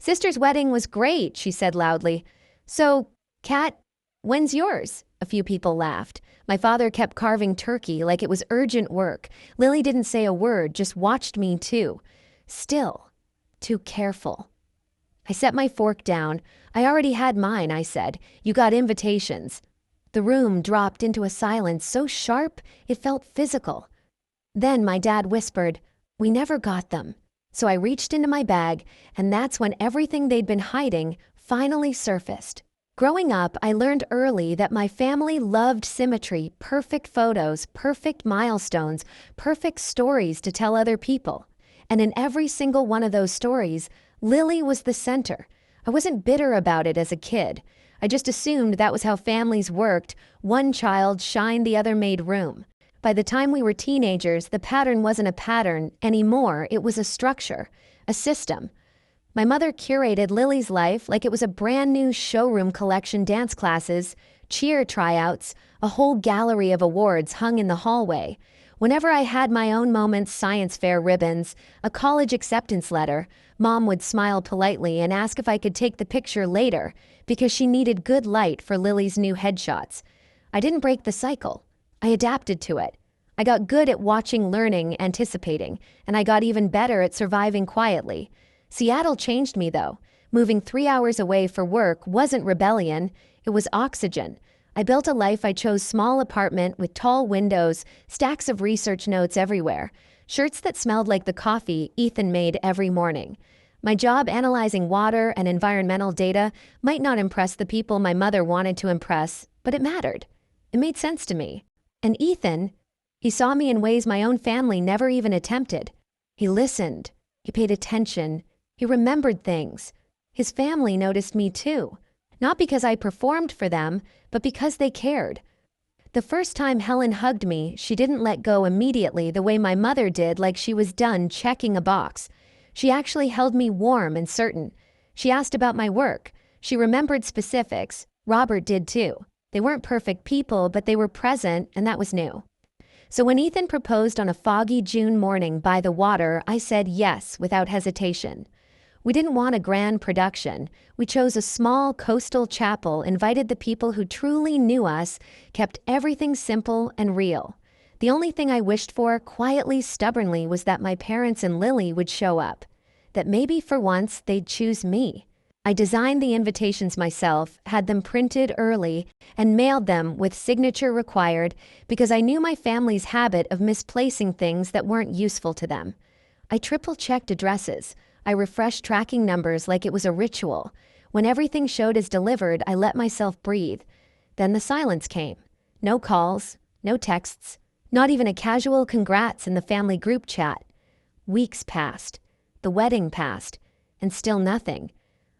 Sister's wedding was great, she said loudly. So, Kat, when's yours? A few people laughed. My father kept carving turkey like it was urgent work. Lily didn't say a word, just watched me too. Still, too careful. I set my fork down. I already had mine, I said. You got invitations. The room dropped into a silence so sharp it felt physical. Then my dad whispered, "We never got them." So I reached into my bag, and that's when everything they'd been hiding finally surfaced. Growing up, I learned early that my family loved symmetry, perfect photos, perfect milestones, perfect stories to tell other people. And in every single one of those stories, Lily was the center. I wasn't bitter about it as a kid. I just assumed that was how families worked. One child shined, the other made room. By the time we were teenagers, the pattern wasn't a pattern anymore. It was a structure, a system. My mother curated Lily's life like it was a brand new showroom collection, dance classes, cheer tryouts, a whole gallery of awards hung in the hallway. Whenever I had my own moments, science fair ribbons, a college acceptance letter, Mom would smile politely and ask if I could take the picture later because she needed good light for Lily's new headshots. I didn't break the cycle. I adapted to it. I got good at watching, learning, anticipating, and I got even better at surviving quietly. Seattle changed me, though. Moving 3 hours away for work wasn't rebellion, it was oxygen. I built a life I chose, small apartment with tall windows, stacks of research notes everywhere, shirts that smelled like the coffee Ethan made every morning. My job analyzing water and environmental data might not impress the people my mother wanted to impress, but it mattered. It made sense to me. And Ethan, he saw me in ways my own family never even attempted. He listened. He paid attention. He remembered things. His family noticed me too. Not because I performed for them, but because they cared. The first time Helen hugged me, she didn't let go immediately the way my mother did, like she was done checking a box. She actually held me warm and certain. She asked about my work. She remembered specifics. Robert did too. They weren't perfect people, but they were present, and that was new. So when Ethan proposed on a foggy June morning by the water, I said yes without hesitation. We didn't want a grand production. We chose a small coastal chapel, invited the people who truly knew us, kept everything simple and real. The only thing I wished for, quietly, stubbornly, was that my parents and Lily would show up. That maybe for once they'd choose me. I designed the invitations myself, had them printed early, and mailed them with signature required because I knew my family's habit of misplacing things that weren't useful to them. I triple-checked addresses. I refreshed tracking numbers like it was a ritual. When everything showed as delivered, I let myself breathe. Then the silence came. No calls, no texts, not even a casual congrats in the family group chat. Weeks passed. The wedding passed. And still nothing.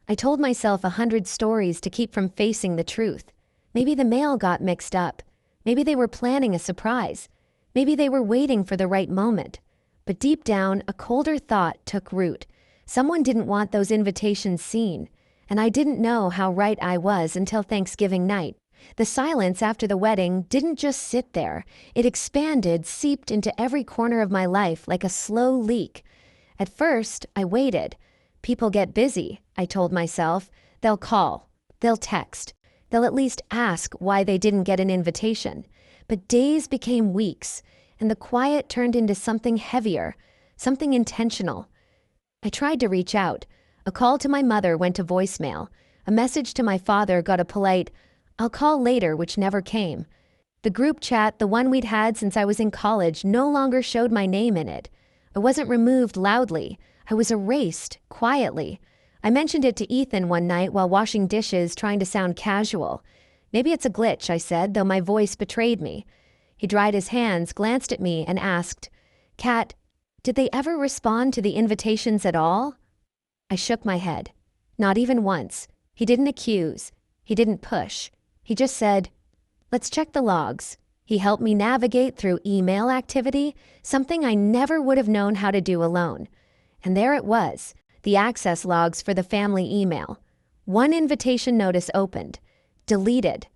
I told myself 100 stories to keep from facing the truth. Maybe the mail got mixed up. Maybe they were planning a surprise. Maybe they were waiting for the right moment. But deep down, a colder thought took root. Someone didn't want those invitations seen, and I didn't know how right I was until Thanksgiving night. The silence after the wedding didn't just sit there. It expanded, seeped into every corner of my life like a slow leak. At first, I waited. People get busy, I told myself. They'll call. They'll text. They'll at least ask why they didn't get an invitation. But days became weeks, and the quiet turned into something heavier, something intentional. I tried to reach out. A call to my mother went to voicemail. A message to my father got a polite, "I'll call later," which never came. The group chat, the one we'd had since I was in college, no longer showed my name in it. I wasn't removed loudly. I was erased, quietly. I mentioned it to Ethan one night while washing dishes, trying to sound casual. "Maybe it's a glitch," I said, though my voice betrayed me. He dried his hands, glanced at me, and asked, "Kat, did they ever respond to the invitations at all?" I shook my head. Not even once. He didn't accuse. He didn't push. He just said, "Let's check the logs." He helped me navigate through email activity, something I never would have known how to do alone. And there it was, the access logs for the family email. One invitation notice opened. Deleted.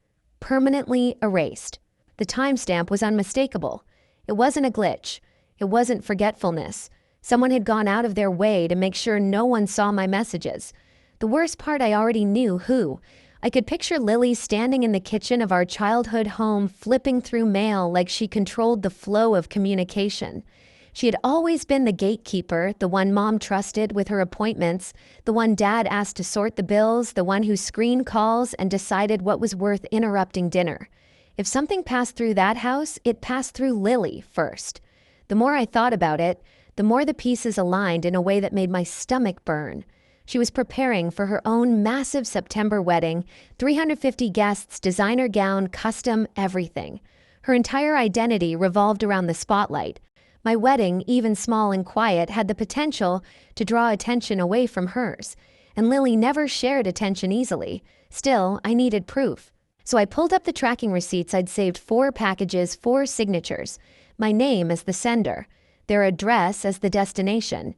Permanently erased. The timestamp was unmistakable. It wasn't a glitch. It wasn't forgetfulness. Someone had gone out of their way to make sure no one saw my messages. The worst part, I already knew who. I could picture Lily standing in the kitchen of our childhood home, flipping through mail like she controlled the flow of communication. She had always been the gatekeeper, the one Mom trusted with her appointments, the one Dad asked to sort the bills, the one who screened calls and decided what was worth interrupting dinner. If something passed through that house, it passed through Lily first. The more I thought about it, the more the pieces aligned in a way that made my stomach burn. She was preparing for her own massive September wedding, 350 guests, designer gown, custom, everything. Her entire identity revolved around the spotlight. My wedding, even small and quiet, had the potential to draw attention away from hers. And Lily never shared attention easily. Still, I needed proof. So I pulled up the tracking receipts. I'd saved 4 packages, 4 signatures. My name as the sender, their address as the destination,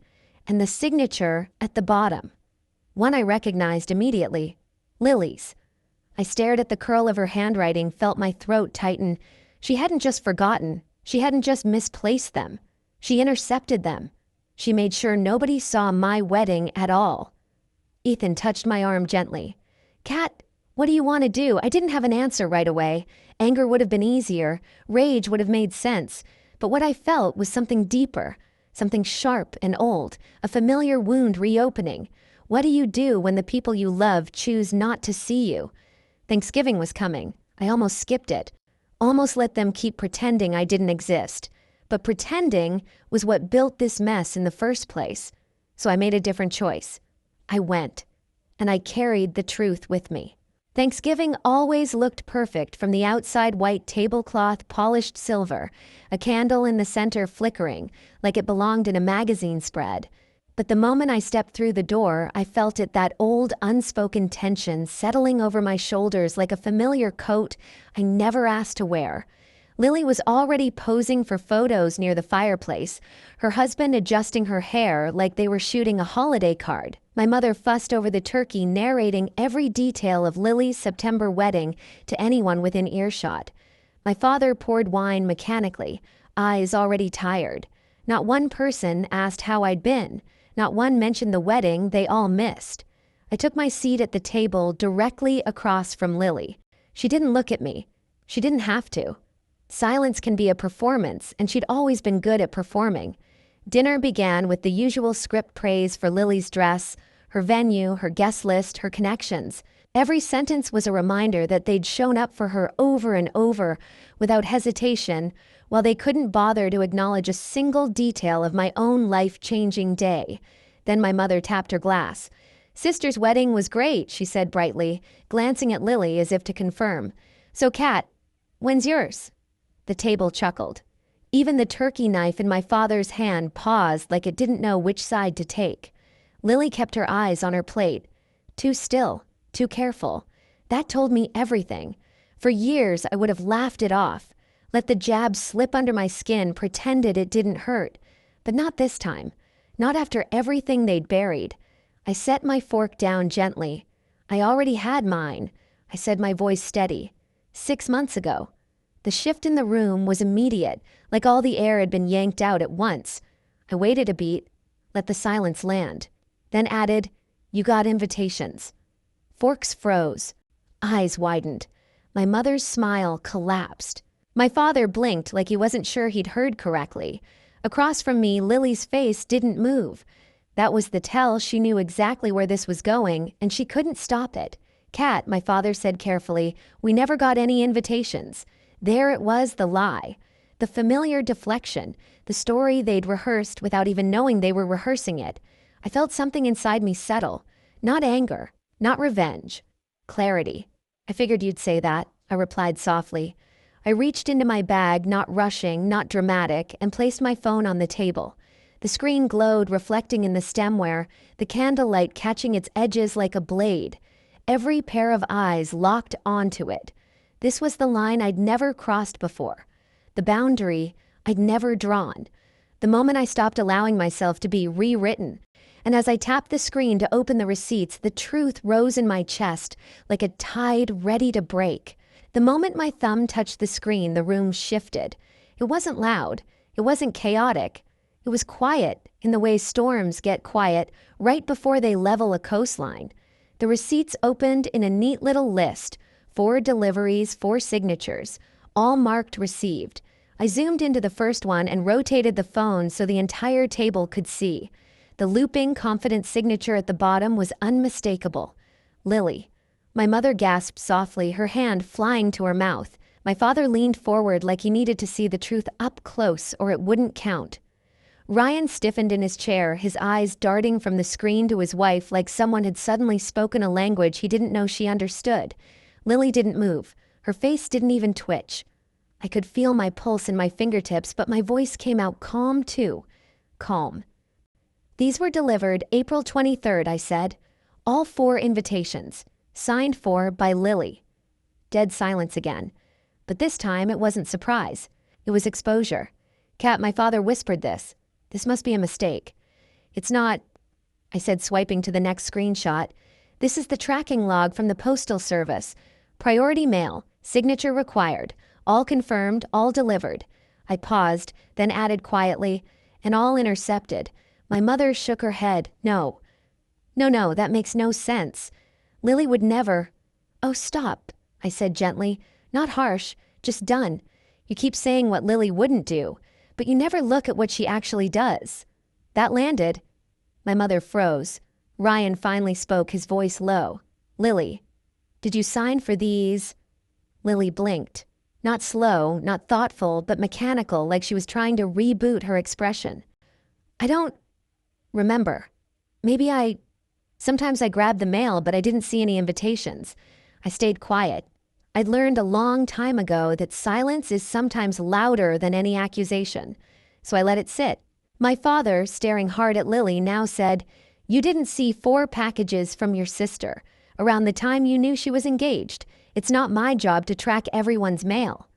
and the signature at the bottom. One I recognized immediately. Lily's. I stared at the curl of her handwriting, felt my throat tighten. She hadn't just forgotten. She hadn't just misplaced them. She intercepted them. She made sure nobody saw my wedding at all. Ethan touched my arm gently. "Kat, what do you want to do?" I didn't have an answer right away. Anger would have been easier. Rage would have made sense. But what I felt was something deeper, something sharp and old, a familiar wound reopening. What do you do when the people you love choose not to see you? Thanksgiving was coming. I almost skipped it. Almost let them keep pretending I didn't exist. But pretending was what built this mess in the first place. So I made a different choice. I went. And I carried the truth with me. Thanksgiving always looked perfect, from the outside white tablecloth, polished silver, a candle in the center flickering, like it belonged in a magazine spread. But the moment I stepped through the door, I felt it, that old unspoken tension settling over my shoulders like a familiar coat I never asked to wear. Lily was already posing for photos near the fireplace, her husband adjusting her hair like they were shooting a holiday card. My mother fussed over the turkey, narrating every detail of Lily's September wedding to anyone within earshot. My father poured wine mechanically, eyes already tired. Not one person asked how I'd been. Not one mentioned the wedding they all missed. I took my seat at the table directly across from Lily. She didn't look at me. She didn't have to. Silence can be a performance, and she'd always been good at performing. Dinner began with the usual script praise for Lily's dress, her venue, her guest list, her connections. Every sentence was a reminder that they'd shown up for her over and over, without hesitation, while they couldn't bother to acknowledge a single detail of my own life-changing day. Then my mother tapped her glass. "Sister's wedding was great," she said brightly, glancing at Lily as if to confirm. "So, Kat, when's yours?" The table chuckled. Even the turkey knife in my father's hand paused like it didn't know which side to take. Lily kept her eyes on her plate. Too still, too careful. That told me everything. For years, I would have laughed it off, let the jab slip under my skin, pretended it didn't hurt. But not this time. Not after everything they'd buried. I set my fork down gently. I already had mine. I said, my voice steady. 6 months ago. The shift in the room was immediate, like all the air had been yanked out at once. I waited a beat, let the silence land, then added, "You got invitations." Forks froze. Eyes widened. My mother's smile collapsed. My father blinked like he wasn't sure he'd heard correctly. Across from me, Lily's face didn't move. That was the tell. She knew exactly where this was going, and she couldn't stop it. "Kat," my father said carefully, "we never got any invitations." There it was, the lie. The familiar deflection, the story they'd rehearsed without even knowing they were rehearsing it. I felt something inside me settle. Not anger, not revenge. Clarity. "I figured you'd say that," I replied softly. I reached into my bag, not rushing, not dramatic, and placed my phone on the table. The screen glowed, reflecting in the stemware, the candlelight catching its edges like a blade. Every pair of eyes locked onto it. This was the line I'd never crossed before. The boundary I'd never drawn. The moment I stopped allowing myself to be rewritten. And as I tapped the screen to open the receipts, the truth rose in my chest like a tide ready to break. The moment my thumb touched the screen, the room shifted. It wasn't loud. It wasn't chaotic. It was quiet, in the way storms get quiet right before they level a coastline. The receipts opened in a neat little list, 4 deliveries, 4 signatures, all marked received. I zoomed into the first one and rotated the phone so the entire table could see. The looping, confident signature at the bottom was unmistakable. Lily. My mother gasped softly, her hand flying to her mouth. My father leaned forward like he needed to see the truth up close or it wouldn't count. Ryan stiffened in his chair, his eyes darting from the screen to his wife like someone had suddenly spoken a language he didn't know she understood. Lily didn't move. Her face didn't even twitch. I could feel my pulse in my fingertips, but my voice came out calm too. Calm. These were delivered April 23rd, I said. All 4 invitations. Signed for by Lily. Dead silence again. But this time it wasn't surprise. It was exposure. Kat, my father whispered this. This must be a mistake. It's not, I said, swiping to the next screenshot. This is the tracking log from the Postal Service. Priority mail. Signature required. All confirmed, all delivered. I paused, then added quietly, and all intercepted. My mother shook her head. No. No, that makes no sense. Lily would never. Oh, stop, I said gently. Not harsh, just done. You keep saying what Lily wouldn't do, but you never look at what she actually does. That landed. My mother froze. Ryan finally spoke, his voice low. Lily, did you sign for these? Lily blinked. Not slow, not thoughtful, but mechanical, like she was trying to reboot her expression. I don't remember. Sometimes I grabbed the mail, but I didn't see any invitations. I stayed quiet. I'd learned a long time ago that silence is sometimes louder than any accusation. So I let it sit. My father, staring hard at Lily, now said, You didn't see 4 packages from your sister. Around the time you knew she was engaged. It's not my job to track everyone's mail.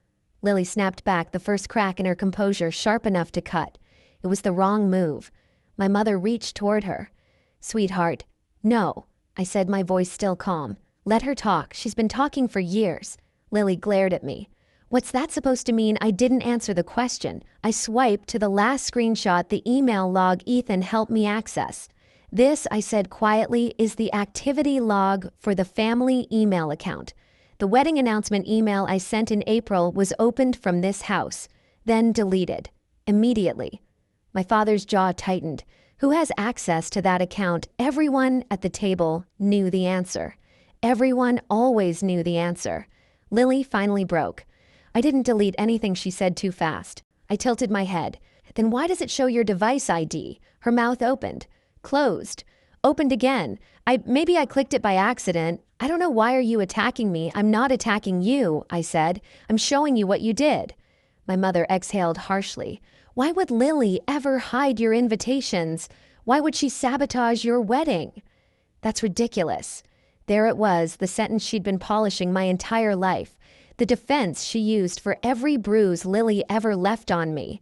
Lily snapped back, the first crack in her composure sharp enough to cut. It was the wrong move. My mother reached toward her. Sweetheart, no, I said, my voice still calm. Let her talk. She's been talking for years. Lily glared at me. What's that supposed to mean? I didn't answer the question. I swiped to the last screenshot, the email log Ethan helped me access. This, I said quietly, is the activity log for the family email account. The wedding announcement email I sent in April was opened from this house, then deleted. Immediately. My father's jaw tightened. Who has access to that account? Everyone at the table knew the answer. Everyone always knew the answer. Lily finally broke. I didn't delete anything, she said too fast. I tilted my head. Then why does it show your device ID? Her mouth opened. Closed. Opened again. Maybe I clicked it by accident. I don't know, why are you attacking me? I'm not attacking you, I said. I'm showing you what you did. My mother exhaled harshly. Why would Lily ever hide your invitations? Why would she sabotage your wedding? That's ridiculous. There it was, the sentence she'd been polishing my entire life. The defense she used for every bruise Lily ever left on me.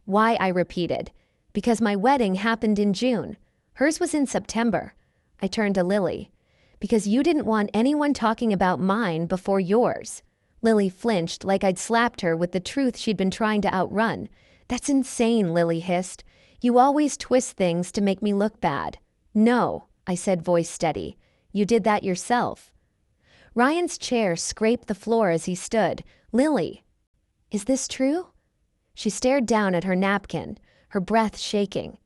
Why, I repeated. Because my wedding happened in June. Hers was in September. I turned to Lily. Because you didn't want anyone talking about mine before yours. Lily flinched like I'd slapped her with the truth she'd been trying to outrun. That's insane, Lily hissed. You always twist things to make me look bad. No, I said, voice steady. You did that yourself. Ryan's chair scraped the floor as he stood. Lily, is this true? She stared down at her napkin, her breath shaking.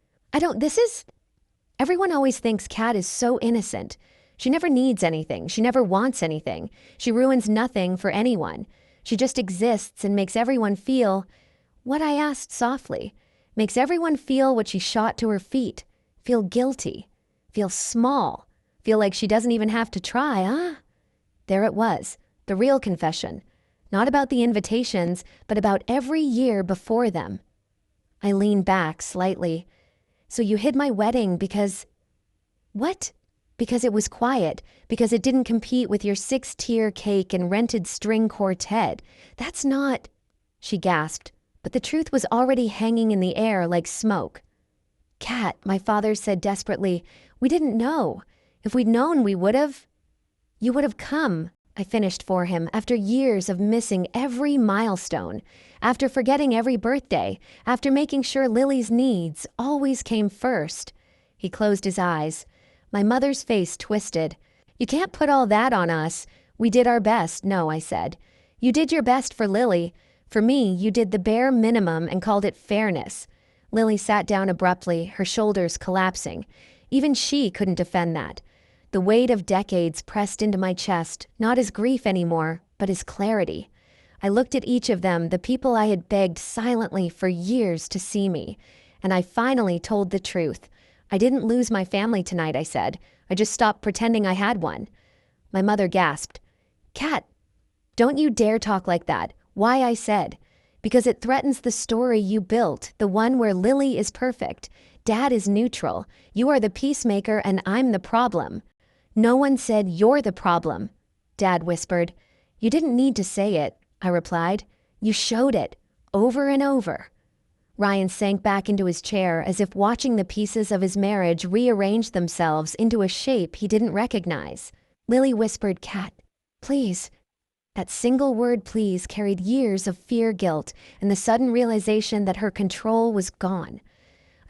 Everyone always thinks Kat is so innocent. She never needs anything. She never wants anything. She ruins nothing for anyone. She just exists and makes everyone feel what I asked softly. Makes everyone feel what she shot to her feet. Feel guilty. Feel small. Feel like she doesn't even have to try, huh? There it was, the real confession. Not about the invitations, but about every year before them. I leaned back slightly. So you hid my wedding because... What? Because it was quiet. Because it didn't compete with your 6-tier cake and rented string quartet. That's not... She gasped. But the truth was already hanging in the air like smoke. Kat, my father said desperately, we didn't know. If we'd known, we would have... You would have come, I finished for him, after years of missing every milestone, after forgetting every birthday, after making sure Lily's needs always came first. He closed his eyes. My mother's face twisted. You can't put all that on us. We did our best, no, I said. You did your best for Lily. For me, you did the bare minimum and called it fairness. Lily sat down abruptly, her shoulders collapsing. Even she couldn't defend that. The weight of decades pressed into my chest, not as grief anymore, but as clarity. I looked at each of them, the people I had begged silently for years to see me, and I finally told the truth. I didn't lose my family tonight, I said. I just stopped pretending I had one. My mother gasped. Kat, don't you dare talk like that. Why, I said. Because it threatens the story you built, the one where Lily is perfect. Dad is neutral. You are the peacemaker and I'm the problem. No one said you're the problem, Dad whispered. You didn't need to say it, I replied. You showed it, over and over. Ryan sank back into his chair as if watching the pieces of his marriage rearrange themselves into a shape he didn't recognize. Lily whispered, Kat, please. That single word please carried years of fear, guilt, and the sudden realization that her control was gone.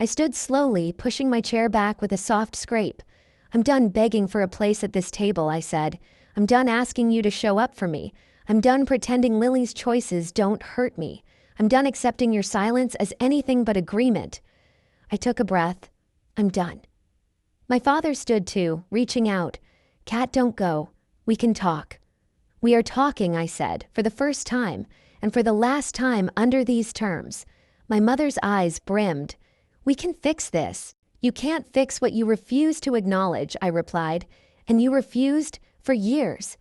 I stood slowly, pushing my chair back with a soft scrape. I'm done begging for a place at this table, I said. I'm done asking you to show up for me. I'm done pretending Lily's choices don't hurt me. I'm done accepting your silence as anything but agreement. I took a breath. I'm done. My father stood too, reaching out. Kat, don't go. We can talk. We are talking, I said, for the first time, and for the last time under these terms. My mother's eyes brimmed. We can fix this. You can't fix what you refuse to acknowledge, I replied, and you refused for years.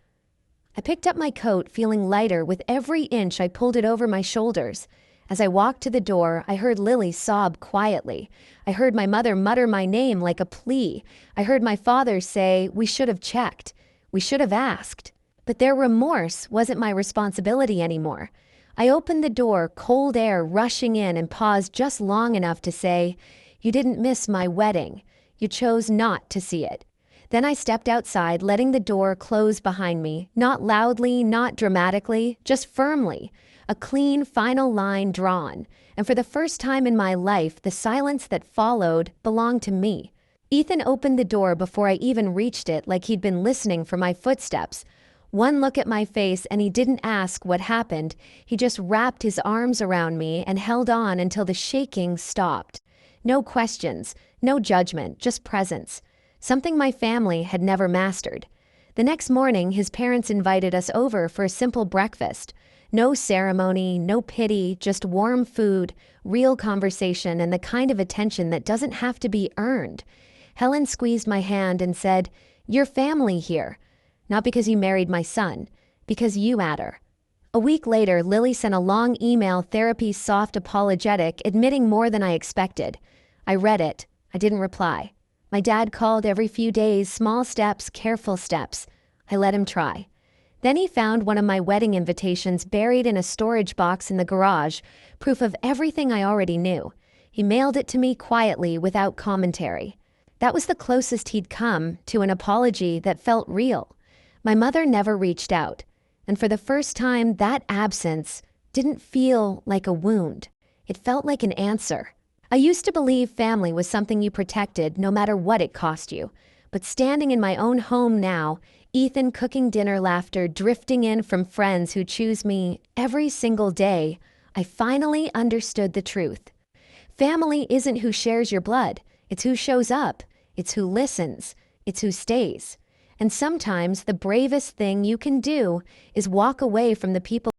I picked up my coat, feeling lighter with every inch I pulled it over my shoulders. As I walked to the door, I heard Lily sob quietly. I heard my mother mutter my name like a plea. I heard my father say, we should have checked. We should have asked. But their remorse wasn't my responsibility anymore. I opened the door, cold air rushing in, and paused just long enough to say, you didn't miss my wedding. You chose not to see it. Then I stepped outside, letting the door close behind me, not loudly, not dramatically, just firmly. A clean, final line drawn. And for the first time in my life, the silence that followed belonged to me. Ethan opened the door before I even reached it, like he'd been listening for my footsteps. One look at my face and he didn't ask what happened. He just wrapped his arms around me and held on until the shaking stopped. No questions, no judgment, just presence. Something my family had never mastered. The next morning, his parents invited us over for a simple breakfast. No ceremony, no pity, just warm food, real conversation, and the kind of attention that doesn't have to be earned. Helen squeezed my hand and said, "Your family here. Not because you married my son, because you matter." A week later, Lily sent a long email, therapy soft apologetic, admitting more than I expected. I read it. I didn't reply. My dad called every few days, small steps, careful steps. I let him try. Then he found one of my wedding invitations buried in a storage box in the garage, proof of everything I already knew. He mailed it to me quietly, without commentary. That was the closest he'd come to an apology that felt real. My mother never reached out, and for the first time, that absence didn't feel like a wound. It felt like an answer. I used to believe family was something you protected no matter what it cost you. But standing in my own home now, Ethan cooking dinner, laughter drifting in from friends who choose me every single day, I finally understood the truth. Family isn't who shares your blood. It's who shows up. It's who listens. It's who stays. And sometimes the bravest thing you can do is walk away from the people